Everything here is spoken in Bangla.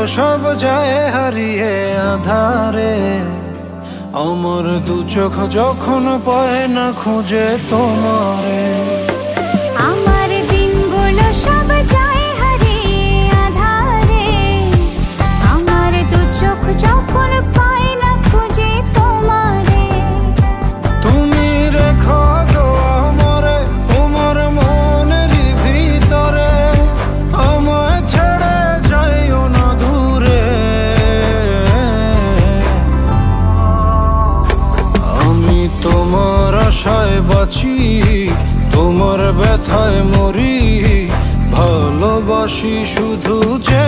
সব যায় হারিয়ে আধারে, আমার দু চোখ যখন পায় না খুঁজে তোমারে। আমার দিনগুলো সব যায় হারিয়ে আধারে, আমার দু চোখ যখন পায় না খুঁজে তোমারে। তুমি রেখো গো আমারে তোমার মনের ভিতরে, আমায় ছেড়ে যাইও না দূরে। আমি তোমার আশায় বাঁচি, তোমার ব্যথায় মরি, ভালোবাসি শুধু যে